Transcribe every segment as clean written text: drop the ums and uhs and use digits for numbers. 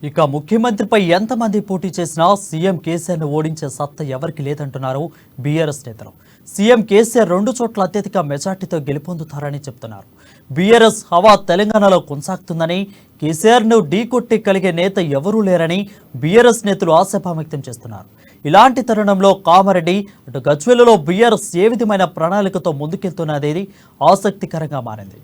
ఇక ముఖ్యమంత్రిపై ఎంతమంది పోటీ చేసినా సీఎం కేసీఆర్ను ఓడించే సత్తా ఎవరికి లేదంటున్నారు బీఆర్ఎస్ నేతలు. సీఎం కేసీఆర్ 2 చోట్ల అత్యధిక మెజార్టీతో గెలుపొందుతారని చెప్తున్నారు. బీఆర్ఎస్ హవా తెలంగాణలో కొనసాగుతుందని, కేసీఆర్ను ఢీకొట్టి కలిగే నేత ఎవరూ లేరని బీఆర్ఎస్ నేతలు ఆశాభావం వ్యక్తం చేస్తున్నారు. ఇలాంటి తరుణంలో కామారెడ్డి అటు గజ్వేలులో బీఆర్ఎస్ ఏ విధమైన ప్రణాళికతో ముందుకెళ్తున్నదేది ఆసక్తికరంగా మారింది.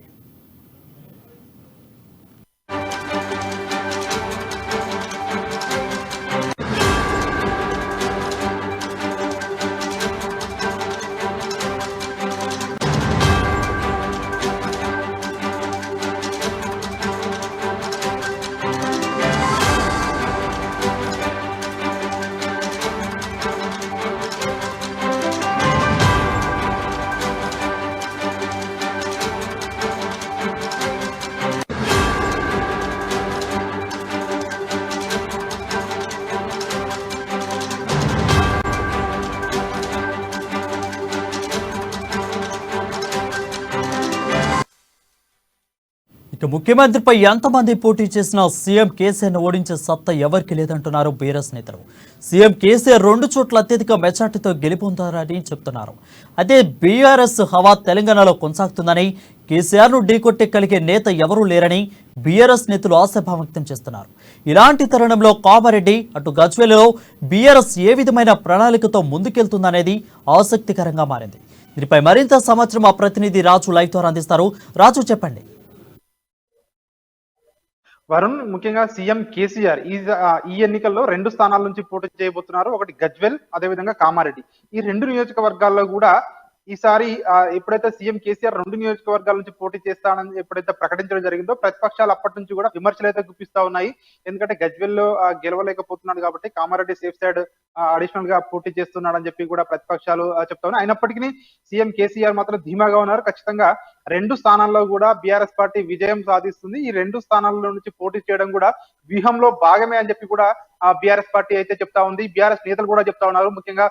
ముఖ్యమంత్రిపై ఎంతమంది పోటీ చేసినా సీఎం కేసీఆర్ను ఓడించే సత్తా ఎవరికి లేదంటున్నారు బీఆర్ఎస్ నేతలు. సీఎం కేసీఆర్ 2 చోట్ల అత్యధిక మెజార్టీతో గెలుపొందారని చెప్తున్నారు. అదే బీఆర్ఎస్ హవా తెలంగాణలో కొనసాగుతుందని, కేసీఆర్ను ఢీకొట్టి కలిగే నేత ఎవరూ లేరని బీఆర్ఎస్ నేతలు ఆశాభావం వ్యక్తం చేస్తున్నారు. ఇలాంటి తరుణంలో కామారెడ్డి అటు గజ్వేలులో బీఆర్ఎస్ ఏ విధమైన ప్రణాళికతో ముందుకెళ్తుందనేది ఆసక్తికరంగా మారింది. దీనిపై మరింత సమాచారం మా ప్రతినిధి రాజు లైవ్ ద్వారా అందిస్తారు. రాజు, చెప్పండి. వరుణ్, ముఖ్యంగా సీఎం కేసీఆర్ ఈ ఎన్నికల్లో 2 స్థానాల నుంచి పోటీ చేయబోతున్నారు. ఒకటి గజ్వెల్, అదేవిధంగా కామారెడ్డి. ఈ 2 నియోజకవర్గాల్లో కూడా ఈసారి ఎప్పుడైతే సీఎం కేసీఆర్ 2 నియోజకవర్గాల నుంచి పోటీ చేస్తానని ఎప్పుడైతే ప్రకటించడం జరిగిందో, ప్రతిపక్షాలు అప్పటి నుంచి కూడా విమర్శలు అయితే గుప్పిస్తా ఉన్నాయి. ఎందుకంటే గజ్వెల్లో గెలవలేకపోతున్నాడు కాబట్టి కామారెడ్డి సేఫ్ సైడ్ అడిషనల్ గా పోటీ చేస్తున్నాడని చెప్పి కూడా ప్రతిపక్షాలు చెప్తా ఉన్నాయి. అయినప్పటికీ సీఎం కేసీఆర్ మాత్రం ధీమాగా ఉన్నారు. ఖచ్చితంగా 2 స్థానాల్లో కూడా బీఆర్ఎస్ పార్టీ విజయం సాధిస్తుంది. ఈ 2 స్థానాల్లో నుంచి పోటీ చేయడం కూడా వ్యూహంలో భాగమే అని చెప్పి కూడా బీఆర్ఎస్ పార్టీ అయితే చెప్తా ఉంది. బీఆర్ఎస్ నేతలు కూడా చెప్తా ఉన్నారు. ముఖ్యంగా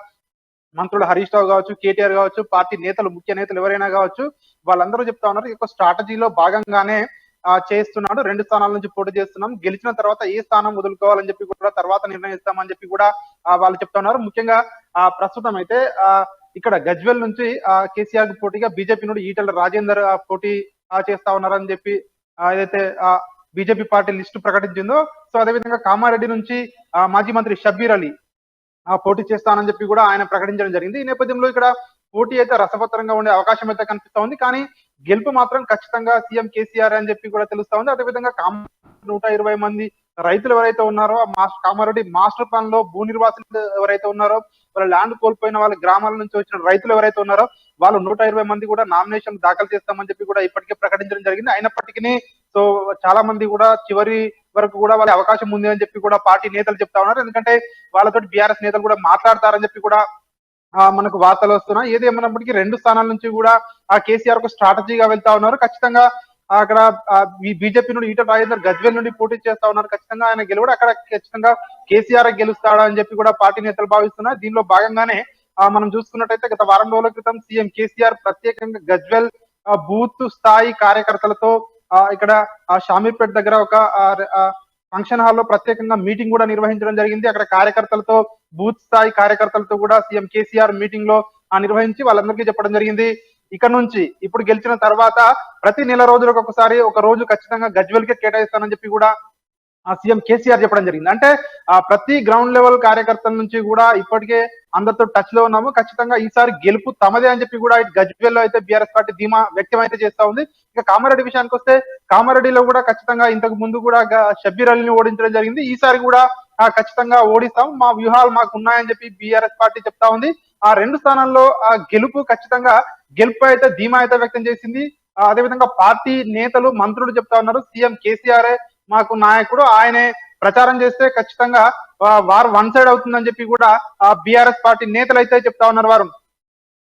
మంత్రులు హరీష్ రావు కావచ్చు, కేటీఆర్ కావచ్చు, పార్టీ నేతలు, ముఖ్య నేతలు ఎవరైనా కావచ్చు, వాళ్ళందరూ చెప్తా ఉన్నారు ఈ యొక్క స్ట్రాటజీలో భాగంగానే చేస్తున్నాడు. 2 స్థానాల నుంచి పోటీ చేస్తున్నాం, గెలిచిన తర్వాత ఏ స్థానం వదులుకోవాలని చెప్పి కూడా తర్వాత నిర్ణయిస్తామని చెప్పి కూడా వాళ్ళు చెప్తా ఉన్నారు. ముఖ్యంగా ప్రస్తుతం అయితే ఇక్కడ గజ్వెల్ నుంచి కేసీఆర్ కు పోటీగా బీజేపీ నుండి ఈటెల రాజేందర్ పోటీ చేస్తా ఉన్నారని చెప్పి ఏదైతే బీజేపీ పార్టీ లిస్టు ప్రకటించిందో, సో అదేవిధంగా కామారెడ్డి నుంచి మాజీ మంత్రి షబ్బీర్ అలీ పోటీ చేస్తానని చెప్పి కూడా ఆయన ప్రకటించడం జరిగింది. ఈ నేపథ్యంలో ఇక్కడ పోటీ అయితే రసవత్తరంగా ఉండే అవకాశం అయితే కనిపిస్తా ఉంది. కానీ గెలుపు మాత్రం ఖచ్చితంగా సీఎం కేసీఆర్ అని చెప్పి కూడా తెలుస్తా ఉంది. అదేవిధంగా 120 మంది రైతులు ఎవరైతే ఉన్నారో, కామారెడ్డి మాస్టర్ ప్లాన్ లో భూ నిర్వాసులు ఎవరైతే ఉన్నారో, వాళ్ళ ల్యాండ్ కోల్పోయిన వాళ్ళ గ్రామాల నుంచి వచ్చిన రైతులు ఎవరైతే ఉన్నారో, వాళ్ళు 120 మంది కూడా నామినేషన్ దాఖలు చేస్తామని చెప్పి కూడా ఇప్పటికే ప్రకటించడం జరిగింది. అయినప్పటికీ సో చాలా మంది కూడా చివరి వరకు కూడా వాళ్ళ అవకాశం ఉంది అని చెప్పి కూడా పార్టీ నేతలు చెప్తా ఉన్నారు. ఎందుకంటే వాళ్ళతో బీఆర్ఎస్ నేతలు కూడా మాట్లాడతారని చెప్పి కూడా మనకు వార్తలు వస్తున్నాయి. ఏది ఏమన్నప్పటికీ 2 స్థానాల నుంచి కూడా కేసీఆర్ కు స్ట్రాటజీగా వెళ్తా ఉన్నారు. ఖచ్చితంగా అక్కడ బీజేపీ నుండి ఈటెల రాజేందర్ గజ్వేల్ నుండి పోటీ చేస్తా ఉన్నారు. ఖచ్చితంగా ఆయన గెలువడు, అక్కడ ఖచ్చితంగా కేసీఆర్ గెలుస్తాడా అని చెప్పి కూడా పార్టీ నేతలు భావిస్తున్నారు. దీనిలో భాగంగానే మనం చూసుకున్నట్టయితే గత వారం రోజుల క్రితం సీఎం కేసీఆర్ ప్రత్యేకంగా గజ్వేల్ బూత్ స్థాయి కార్యకర్తలతో ఇక్కడ షామీర్పేట దగ్గర ఒక ఫంక్షన్ హాల్లో ప్రత్యేకంగా మీటింగ్ కూడా నిర్వహించడం జరిగింది. అక్కడ కార్యకర్తలతో, బూత్ స్థాయి కార్యకర్తలతో కూడా సీఎం కేసీఆర్ మీటింగ్ లో నిర్వహించి వాళ్ళందరికీ చెప్పడం జరిగింది, ఇక్కడ నుంచి ఇప్పుడు గెలిచిన తర్వాత ప్రతి నెల రోజులకు ఒకసారి ఒక రోజు ఖచ్చితంగా గజ్వెల్ కే కేటాయిస్తానని చెప్పి కూడా సీఎం కేసీఆర్ చెప్పడం జరిగింది. అంటే ప్రతి గ్రౌండ్ లెవెల్ కార్యకర్తల నుంచి కూడా ఇప్పటికే అందరితో టచ్ లో ఉన్నాము. ఖచ్చితంగా ఈసారి గెలుపు తమదే అని చెప్పి కూడా గజ్వేల్ లో అయితే బీఆర్ఎస్ పార్టీ ధీమా వ్యక్తం అయితే చేస్తా ఉంది. ఇక కామారెడ్డి విషయానికి వస్తే, కామారెడ్డిలో కూడా ఖచ్చితంగా ఇంతకు ముందు కూడా షబ్బీర్ అలీని ఓడించడం జరిగింది. ఈసారి కూడా ఖచ్చితంగా ఓడిస్తాం, మా వ్యూహాలు మాకు ఉన్నాయని చెప్పి బీఆర్ఎస్ పార్టీ చెప్తా ఉంది. 2 స్థానాల్లో గెలుపు ఖచ్చితంగా గెలుపు అయితే ధీమా అయితే వ్యక్తం చేసింది. అదేవిధంగా పార్టీ నేతలు, మంత్రులు చెప్తా ఉన్నారు సీఎం కేసీఆర్ మాకు నాయకుడు, ఆయనే ప్రచారం చేస్తే ఖచ్చితంగా వారు వన్ సైడ్ అవుతుందని చెప్పి కూడా బీఆర్ఎస్ పార్టీ నేతలు అయితే చెప్తా ఉన్నారు. వారు